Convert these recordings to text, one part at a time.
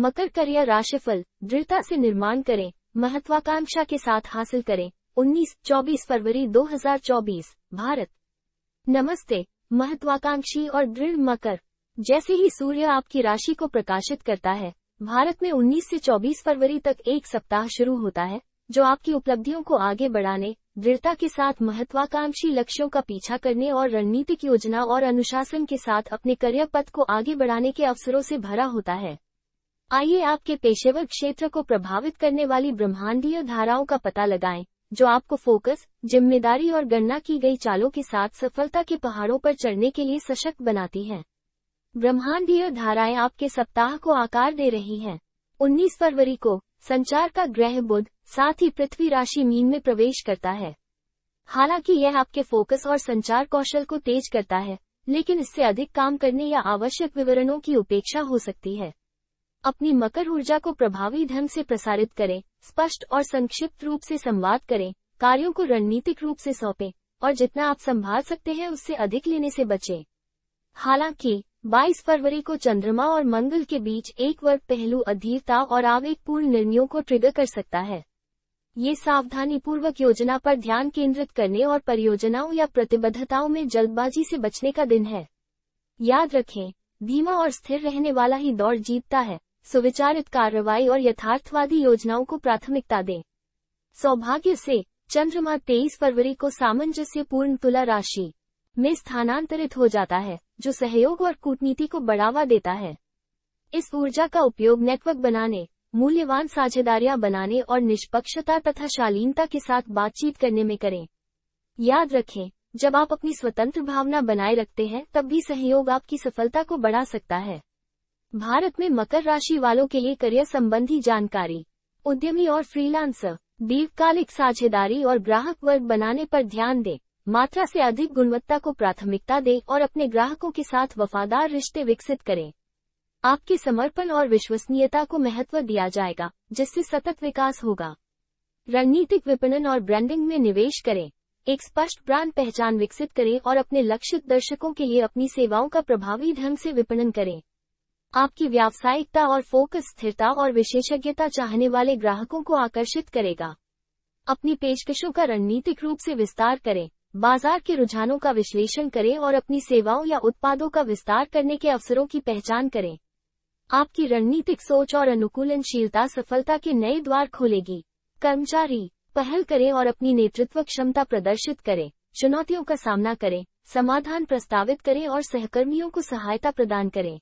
मकर career राशिफल, दृढ़ता से निर्माण करें, महत्वाकांक्षा के साथ हासिल करें। 19-24 फरवरी 2024, भारत। नमस्ते, महत्वाकांक्षी और दृढ़ मकर। जैसे ही सूर्य आपकी राशि को प्रकाशित करता है, भारत में 19 से 24 फरवरी तक एक सप्ताह शुरू होता है, जो आपकी उपलब्धियों को आगे बढ़ाने, दृढ़ता के साथ महत्वाकांक्षी लक्ष्यों का पीछा करने और रणनीतिक योजना और अनुशासन के साथ अपने करियर पथ को आगे बढ़ाने के अवसरों से भरा होता है। आइए आपके पेशेवर क्षेत्र को प्रभावित करने वाली ब्रह्मांडीय धाराओं का पता लगाएं, जो आपको फोकस, जिम्मेदारी और गणना की गई चालों के साथ सफलता के पहाड़ों पर चढ़ने के लिए सशक्त बनाती हैं। ब्रह्मांडीय धाराएं आपके सप्ताह को आकार दे रही हैं। 19 फरवरी को संचार का ग्रह बुध, साथ ही पृथ्वी राशि मीन में प्रवेश करता है। हालांकि यह आपके फोकस और संचार कौशल को तेज करता है, लेकिन इससे अधिक काम करने या आवश्यक विवरणों की उपेक्षा हो सकती है। अपनी मकर ऊर्जा को प्रभावी ढंग से प्रसारित करें, स्पष्ट और संक्षिप्त रूप से संवाद करें, कार्यों को रणनीतिक रूप से सौंपें, और जितना आप संभाल सकते हैं उससे अधिक लेने से बचें। हालांकि 22 फरवरी को चंद्रमा और मंगल के बीच एक वर्ग पहलू अधीरता और आवेगपूर्ण निर्णयों को ट्रिगर कर सकता है। ये सावधानीपूर्वक योजना पर ध्यान केंद्रित करने और परियोजनाओं या प्रतिबद्धताओं में जल्दबाजी से बचने का दिन है। याद रखें, धीमा और स्थिर रहने वाला ही दौड़ जीतता है। सुविचारित कार्रवाई और यथार्थवादी योजनाओं को प्राथमिकता दें। सौभाग्य से चंद्रमा 23 फरवरी को सामंजस्यपूर्ण तुला राशि में स्थानांतरित हो जाता है, जो सहयोग और कूटनीति को बढ़ावा देता है। इस ऊर्जा का उपयोग नेटवर्क बनाने, मूल्यवान साझेदारियां बनाने और निष्पक्षता तथा शालीनता के साथ बातचीत करने में करें। याद रखें, जब आप अपनी स्वतंत्र भावना बनाए रखते हैं, तब भी सहयोग आपकी सफलता को बढ़ा सकता है। भारत में मकर राशि वालों के लिए करियर संबंधी जानकारी। उद्यमी और फ्रीलांसर, दीर्घकालिक साझेदारी और ग्राहक वर्ग बनाने पर ध्यान दें। मात्रा से अधिक गुणवत्ता को प्राथमिकता दें और अपने ग्राहकों के साथ वफादार रिश्ते विकसित करें। आपके समर्पण और विश्वसनीयता को महत्व दिया जाएगा, जिससे सतत विकास होगा। रणनीतिक विपणन और ब्रांडिंग में निवेश करें। एक स्पष्ट ब्रांड पहचान विकसित करें और अपने लक्षित दर्शकों के लिए अपनी सेवाओं का प्रभावी ढंग से विपणन करें। आपकी व्यावसायिकता और फोकस स्थिरता और विशेषज्ञता चाहने वाले ग्राहकों को आकर्षित करेगा। अपनी पेशकशों का रणनीतिक रूप से विस्तार करें, बाजार के रुझानों का विश्लेषण करें और अपनी सेवाओं या उत्पादों का विस्तार करने के अवसरों की पहचान करें। आपकी रणनीतिक सोच और अनुकूलनशीलता सफलता के नए द्वार खोलेगी। कर्मचारी, पहल करें और अपनी नेतृत्व क्षमता प्रदर्शित करें। चुनौतियों का सामना करें, समाधान प्रस्तावित करें और सहकर्मियों को सहायता प्रदान करें।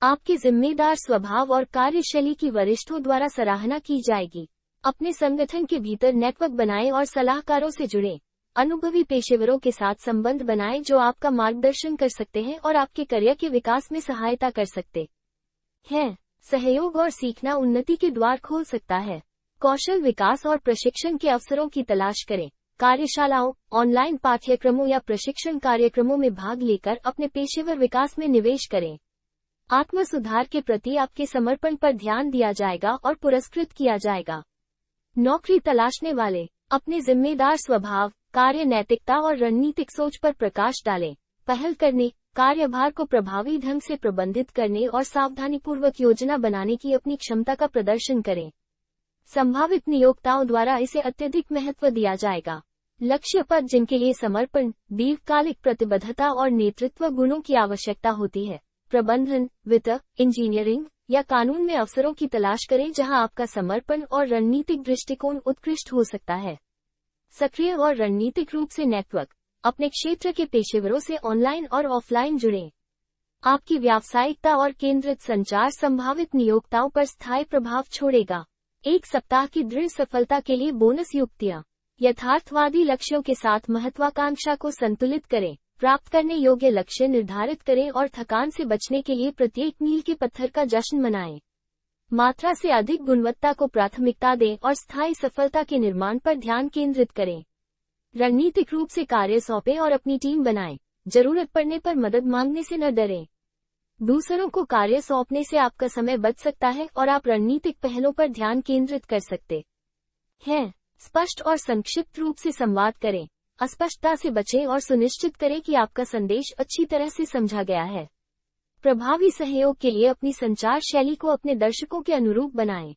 आपके जिम्मेदार स्वभाव और कार्यशैली की वरिष्ठों द्वारा सराहना की जाएगी। अपने संगठन के भीतर नेटवर्क बनाएं और सलाहकारों से जुड़ें। अनुभवी पेशेवरों के साथ संबंध बनाएं जो आपका मार्गदर्शन कर सकते हैं और आपके करियर के विकास में सहायता कर सकते हैं। सहयोग और सीखना उन्नति के द्वार खोल सकता है। कौशल विकास और प्रशिक्षण के अवसरों की तलाश करें। कार्यशालाओं, ऑनलाइन पाठ्यक्रमों या प्रशिक्षण कार्यक्रमों में भाग लेकर अपने पेशेवर विकास में निवेश करें। आत्म सुधार के प्रति आपके समर्पण पर ध्यान दिया जाएगा और पुरस्कृत किया जाएगा। नौकरी तलाशने वाले, अपने जिम्मेदार स्वभाव, कार्य नैतिकता और रणनीतिक सोच पर प्रकाश डालें। पहल करने, कार्यभार को प्रभावी ढंग से प्रबंधित करने और सावधानीपूर्वक योजना बनाने की अपनी क्षमता का प्रदर्शन करें। संभावित नियोक्ताओं द्वारा इसे अत्यधिक महत्व दिया जाएगा। लक्ष्य पद जिनके लिए समर्पण, दीर्घकालिक प्रतिबद्धता और नेतृत्व गुणों की आवश्यकता होती है। प्रबंधन, वित्त, इंजीनियरिंग या कानून में अवसरों की तलाश करें जहां आपका समर्पण और रणनीतिक दृष्टिकोण उत्कृष्ट हो सकता है। सक्रिय और रणनीतिक रूप से नेटवर्क, अपने क्षेत्र के पेशेवरों से ऑनलाइन और ऑफलाइन जुड़ें। आपकी व्यावसायिकता और केंद्रित संचार संभावित नियोक्ताओं पर स्थायी प्रभाव छोड़ेगा। एक सप्ताह की दृढ़ सफलता के लिए बोनस युक्तियां। यथार्थवादी लक्ष्यों के साथ महत्वाकांक्षा को संतुलित करें। प्राप्त करने योग्य लक्ष्य निर्धारित करें और थकान से बचने के लिए प्रत्येक मील के पत्थर का जश्न मनाएं। मात्रा से अधिक गुणवत्ता को प्राथमिकता दें और स्थायी सफलता के निर्माण पर ध्यान केंद्रित करें। रणनीतिक रूप से कार्य सौंपें और अपनी टीम बनाएं। जरूरत पड़ने पर मदद मांगने से न डरें। दूसरों को कार्य सौंपने से आपका समय बच सकता है और आप रणनीतिक पहलों पर ध्यान केंद्रित कर सकते हैं। स्पष्ट और संक्षिप्त रूप से संवाद करें। अस्पष्टता से बचें और सुनिश्चित करें कि आपका संदेश अच्छी तरह से समझा गया है। प्रभावी सहयोग के लिए अपनी संचार शैली को अपने दर्शकों के अनुरूप बनाएं।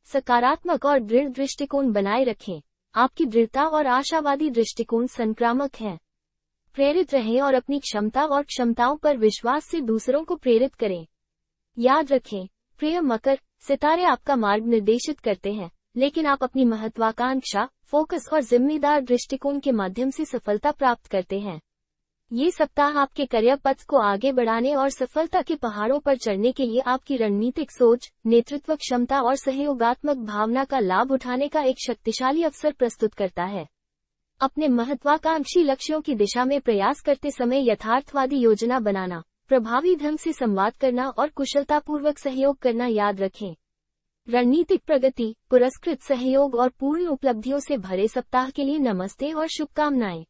सकारात्मक और दृढ़ दृष्टिकोण बनाए रखें। आपकी दृढ़ता और आशावादी दृष्टिकोण संक्रामक है। प्रेरित रहें और अपनी क्षमता और क्षमताओं पर विश्वास से दूसरों को प्रेरित करें। याद रखें, प्रिय मकर, सितारे आपका मार्ग निर्देशित करते हैं, लेकिन आप अपनी महत्वाकांक्षा, फोकस और जिम्मेदार दृष्टिकोण के माध्यम से सफलता प्राप्त करते हैं। ये सप्ताह आपके करियर पथ को आगे बढ़ाने और सफलता के पहाड़ों पर चढ़ने के लिए आपकी रणनीतिक सोच, नेतृत्व क्षमता और सहयोगात्मक भावना का लाभ उठाने का एक शक्तिशाली अवसर प्रस्तुत करता है। अपने महत्वाकांक्षी लक्ष्यों की दिशा में प्रयास करते समय यथार्थवादी योजना बनाना, प्रभावी ढंग से संवाद करना और कुशलतापूर्वक सहयोग करना याद रखें। रणनीतिक प्रगति, पुरस्कृत सहयोग और पूर्ण उपलब्धियों से भरे सप्ताह के लिए नमस्ते और शुभकामनाएं।